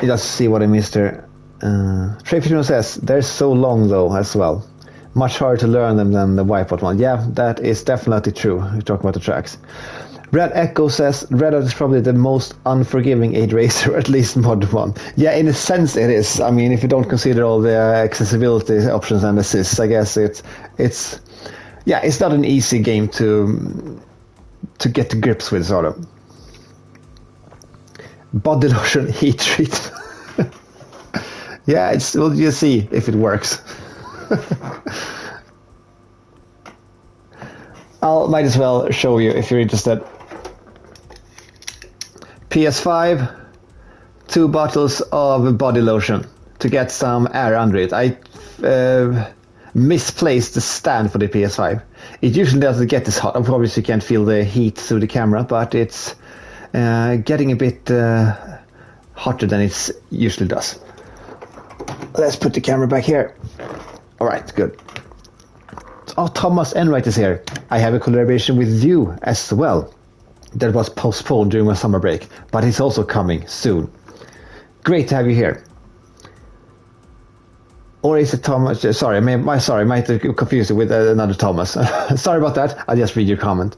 Let's see what I missed here. Treyfino says, they're so long though as well. Much harder to learn them than the Wipeout one. Yeah, that is definitely true. We talk about the tracks. Red Echo says, Redout is probably the most unforgiving aid racer, at least mod 1. Yeah, in a sense it is. I mean, if you don't consider all the accessibility options and assists, I guess it's not an easy game to get to grips with, sort of. Body lotion heat treatment. Yeah, we'll just see if it works. Might as well show you if you're interested. PS5, 2 bottles of body lotion to get some air under it. misplaced the stand for the PS5. It usually doesn't get this hot. Obviously you can't feel the heat through the camera, but it's getting a bit hotter than it usually does. Let's put the camera back here. Alright, good. Oh, Thomas Enright is here. I have a collaboration with you as well. That was postponed during my summer break, but it's also coming soon. Great to have you here. Or is it Thomas? Sorry, I might have confused it with another Thomas. Sorry about that. I'll just read your comment.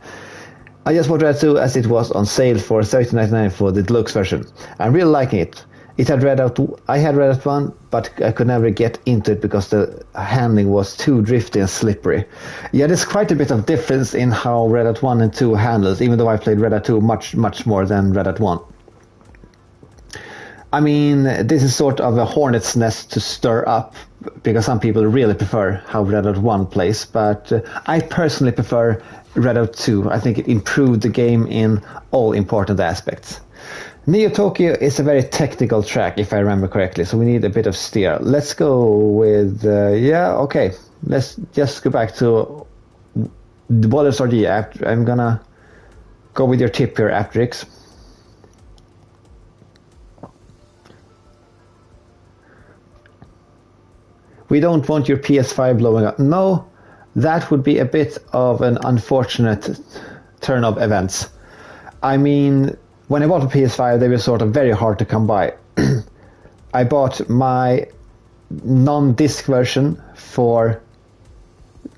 I just bought Redout 2 as it was on sale for $13.99 for the deluxe version. I'm really liking it. I had Redout 1, but I could never get into it because the handling was too drifty and slippery. Yeah, there's quite a bit of difference in how Redout 1 and 2 handles, even though I played Redout 2 much more than Redout 1. I mean, this is sort of a hornet's nest to stir up, because some people really prefer how Redout 1 plays, but I personally prefer Redout 2. I think it improved the game in all important aspects. Neo Tokyo is a very technical track, if I remember correctly, so we need a bit of steer. Let's go with, okay. Let's just go back to the Ballers RD. I'm gonna go with your tip here, Aptrix. We don't want your PS5 blowing up. No, that would be a bit of an unfortunate turn of events. I mean, when I bought a PS5, they were sort of very hard to come by. I bought my non-disc version for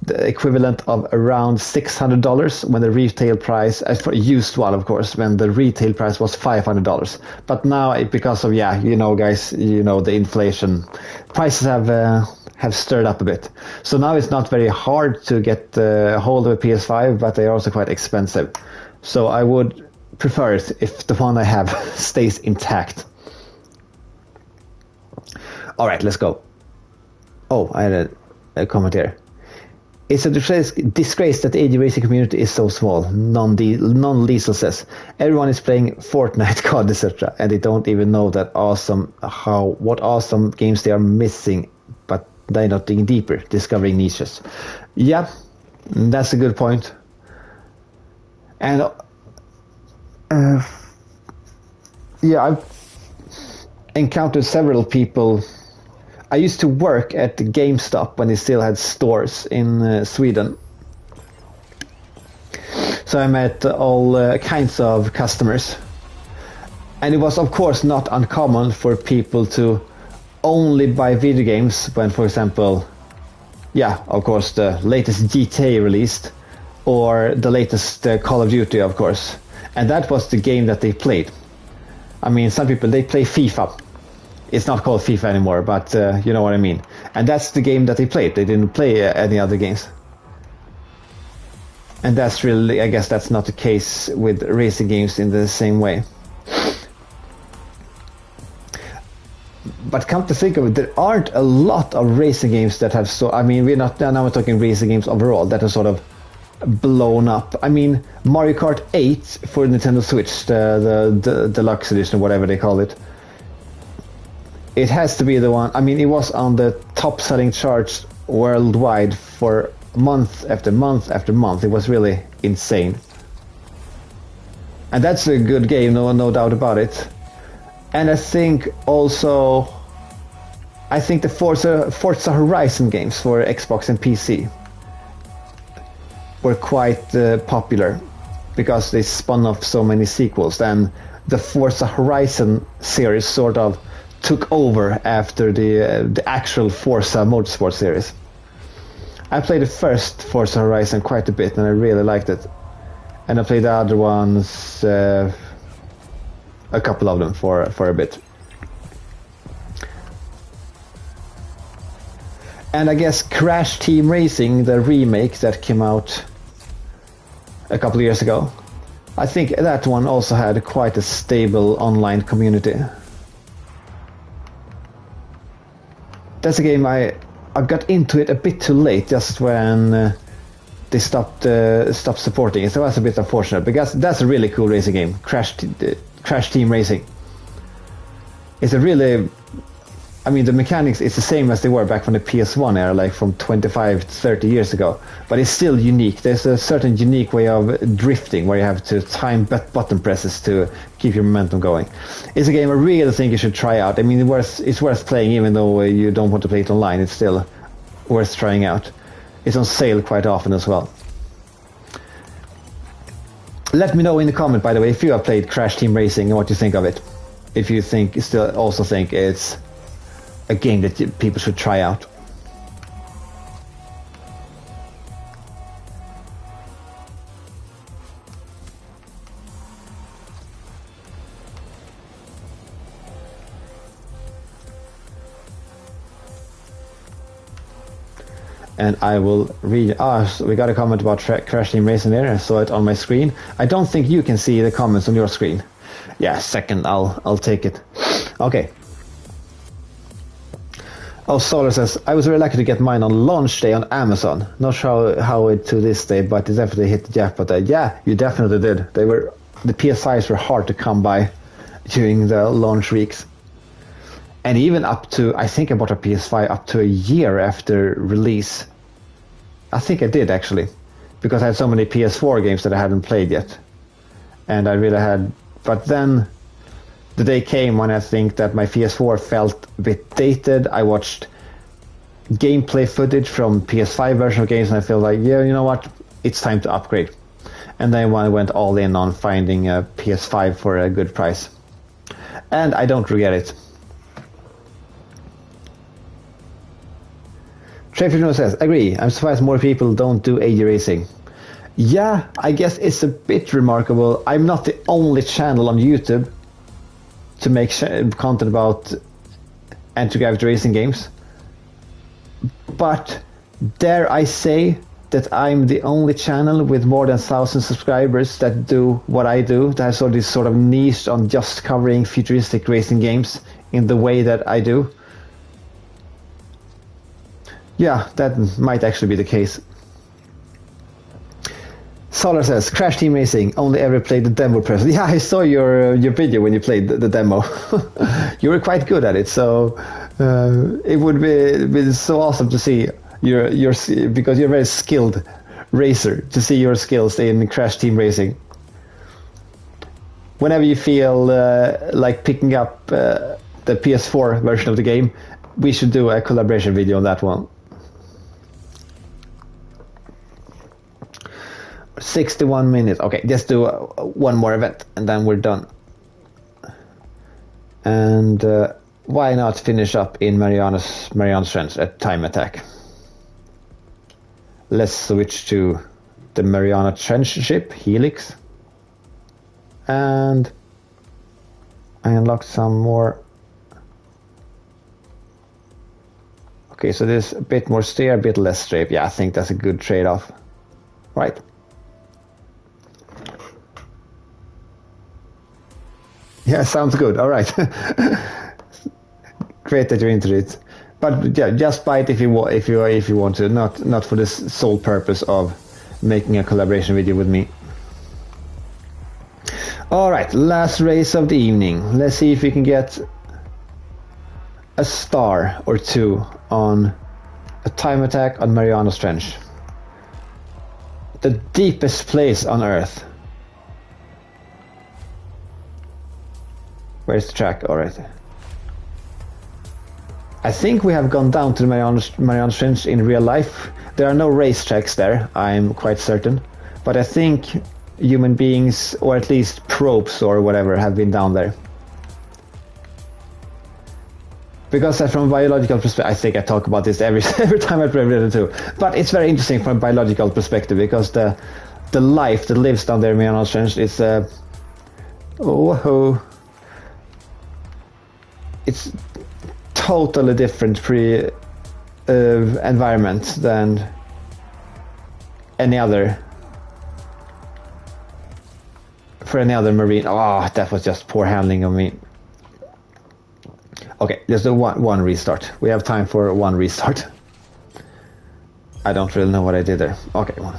the equivalent of around $600 when the retail price, for a used one of course, when the retail price was $500. But now, because of, guys, the inflation, prices have stirred up a bit. So now it's not very hard to get a hold of a PS5, but they're also quite expensive. So I would prefer it if the one I have stays intact. Alright, let's go. Oh, I had a comment here. It's a disgrace that the AD racing community is so small, non-lethal says. Everyone is playing Fortnite, COD, etc. and they don't even know what awesome games they are missing, but they're not digging deeper, discovering niches. Yeah, that's a good point. And I've encountered several people. I used to work at the GameStop when they still had stores in Sweden. So I met all kinds of customers. And it was of course not uncommon for people to only buy video games when, for example, of course, the latest GTA released, or the latest Call of Duty, of course. And that was the game that they played. I mean, some people, they play FIFA. It's not called FIFA anymore, but you know what I mean. And that's the game that they played. They didn't play any other games. And that's really, I guess that's not the case with racing games in the same way. But come to think of it, there aren't a lot of racing games that have now we're talking racing games overall, that are sort of blown up. I mean, Mario Kart 8 for Nintendo Switch, the deluxe edition, whatever they call it. It has to be the one. I mean, it was on the top selling charts worldwide for month after month after month. It was really insane. And that's a good game, no doubt about it. And I think also, the Forza Horizon games for Xbox and PC were quite popular because they spun off so many sequels. And the Forza Horizon series sort of took over after the actual Forza Motorsport series. I played the first Forza Horizon quite a bit and I really liked it. And I played the other ones, a couple of them for a bit. And I guess Crash Team Racing, the remake that came out a couple of years ago, I think that one also had quite a stable online community. That's a game I got into it a bit too late, just when they stopped supporting it. So that's a bit unfortunate, because that's a really cool racing game, Crash Team Racing. It's a really, I mean, the mechanics is the same as they were back from the PS1 era, like from 25 to 30 years ago. But it's still unique. There's a certain unique way of drifting where you have to time button presses to keep your momentum going. It's a game I really think you should try out. I mean, it's worth playing even though you don't want to play it online. It's still worth trying out. It's on sale quite often as well. Let me know in the comment, by the way, if you have played Crash Team Racing and what you think of it. If you also think it's a game that people should try out. And I will read. So we got a comment about Crash Team Racing there. I saw it on my screen. I don't think you can see the comments on your screen. Yeah, second, I'll take it. Okay. Oh, Solar says, I was very lucky to get mine on launch day on Amazon. Not sure how it to this day, but it definitely hit the jackpot. Yeah, you definitely did. The PS5s were hard to come by during the launch weeks. And even up to, I think I bought a PS5 up to a year after release. I think I did, actually. Because I had so many PS4 games that I hadn't played yet. And I really had... But then the day came when I think that my PS4 felt a bit dated. I watched gameplay footage from PS5 version of games and I felt like, yeah, you know what? It's time to upgrade. And then I went all in on finding a PS5 for a good price. And I don't regret it. Treyfrino says, agree. I'm surprised more people don't do AD racing. Yeah, I guess it's a bit remarkable. I'm not the only channel on YouTube to make content about anti-gravity racing games. But dare I say that I'm the only channel with more than 1,000 subscribers that do what I do, that has this sort of niche on just covering futuristic racing games in the way that I do. Yeah, that might actually be the case. Solar says, Crash Team Racing, only ever played the demo person. Yeah, I saw your video when you played the demo. You were quite good at it, so it would be so awesome to see your because you're a very skilled racer, to see your skills in Crash Team Racing. Whenever you feel like picking up the PS4 version of the game, we should do a collaboration video on that one. 61 minutes. Okay, just do one more event and then we're done. And why not finish up in Mariana's Trench at Time Attack? Let's switch to the Mariana Trench ship, Helix. And I unlocked some more. Okay, so there's a bit more steer, a bit less strafe. Yeah, I think that's a good trade-off. Right. Yeah, sounds good. All right. Great that you're into it. But yeah, just buy it if you want to, not for the sole purpose of making a collaboration video with me. All right, last race of the evening. Let's see if we can get a star or two on a Time Attack on Mariana's Trench. The deepest place on Earth. Where's the track? All right. I think we have gone down to the Mariana Trench in real life. There are no race tracks there, I'm quite certain. But I think human beings, or at least probes or whatever, have been down there. Because from a biological perspective, I think I talk about this every time I play Redout 2. But it's very interesting from a biological perspective, because the life that lives down there in Mariana Trench is it's totally different environment than any other marine. Oh, that was just poor handling of me. Okay, let's do one restart. We have time for one restart. I don't really know what I did there. Okay, one.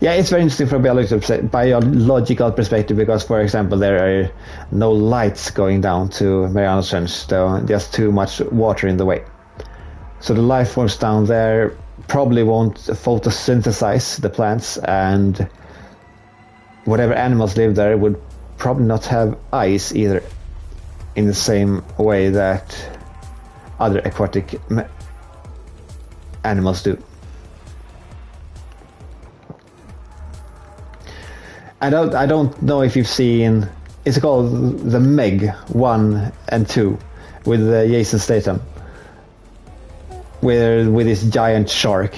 Yeah, it's very interesting from a biological perspective because, for example, there are no lights going down to Mariana Trench, so there's too much water in the way. So the life forms down there probably won't photosynthesize the plants, and whatever animals live there would probably not have eyes either, in the same way that other aquatic animals do. I don't know if you've seen, it's called the Meg 1 and 2 with Jason Statham, with this giant shark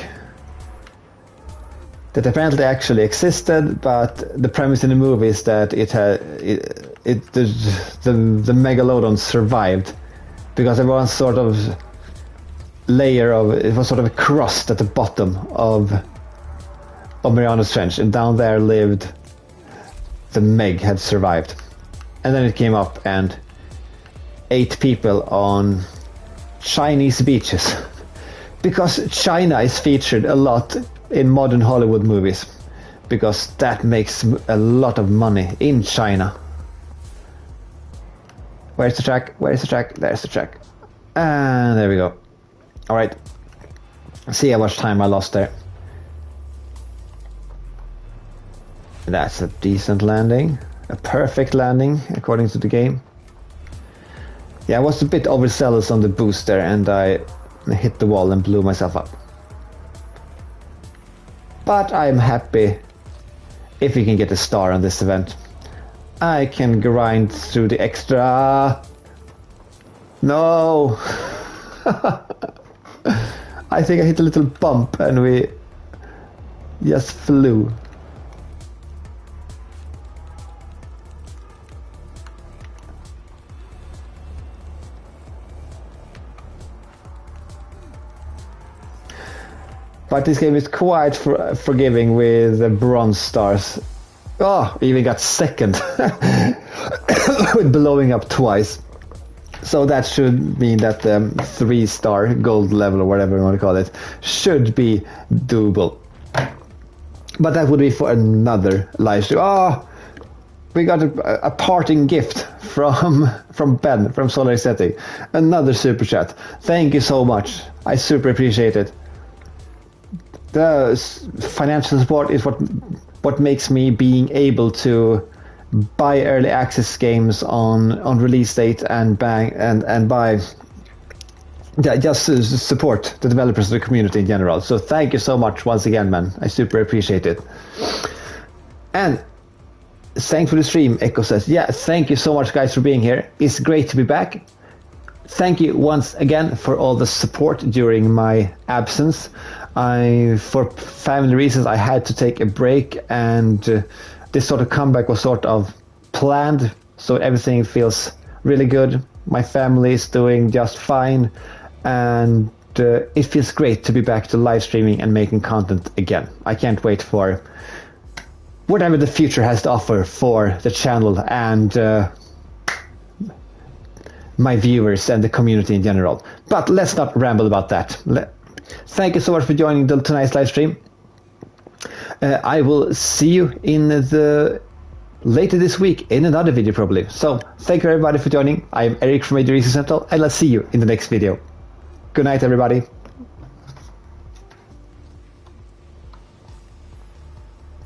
that apparently actually existed, but the premise in the movie is that the megalodon survived because there was sort of layer of, it was sort of a crust at the bottom of Mariana's Trench, and down there lived the Meg, had survived, and then it came up and ate people on Chinese beaches because China is featured a lot in modern Hollywood movies because that makes a lot of money in China. Where's the track? Where's the track? There's the track. And there we go. Alright. See how much time I lost there. That's a decent landing. A perfect landing, according to the game. Yeah, I was a bit overzealous on the boost there, and I hit the wall and blew myself up. But I'm happy if we can get a star on this event. I can grind through the extra... No! I think I hit a little bump and we just flew. But this game is quite forgiving with the bronze stars. Oh, even got second with blowing up twice. So that should mean that the 3-star gold level, or whatever you want to call it, should be doable. But that would be for another live stream. Oh, we got a parting gift from Ben from Solar City. Another super chat. Thank you so much. I super appreciate it. The financial support is what makes me being able to buy early access games on release date and buy just to support the developers of the community in general. So thank you so much once again, man. I super appreciate it. And thanks for the stream, Echo says. Yeah, thank you so much, guys, for being here. It's great to be back. Thank you once again for all the support during my absence. For family reasons, I had to take a break, and this sort of comeback was sort of planned, so everything feels really good. My family is doing just fine, and it feels great to be back to live streaming and making content again. I can't wait for whatever the future has to offer for the channel and my viewers and the community in general. But let's not ramble about that. Thank you so much for joining tonight's live stream. I will see you in later this week in another video probably. So thank you everybody for joining. I am Eric from Major Research Central, and I'll see you in the next video. Good night everybody.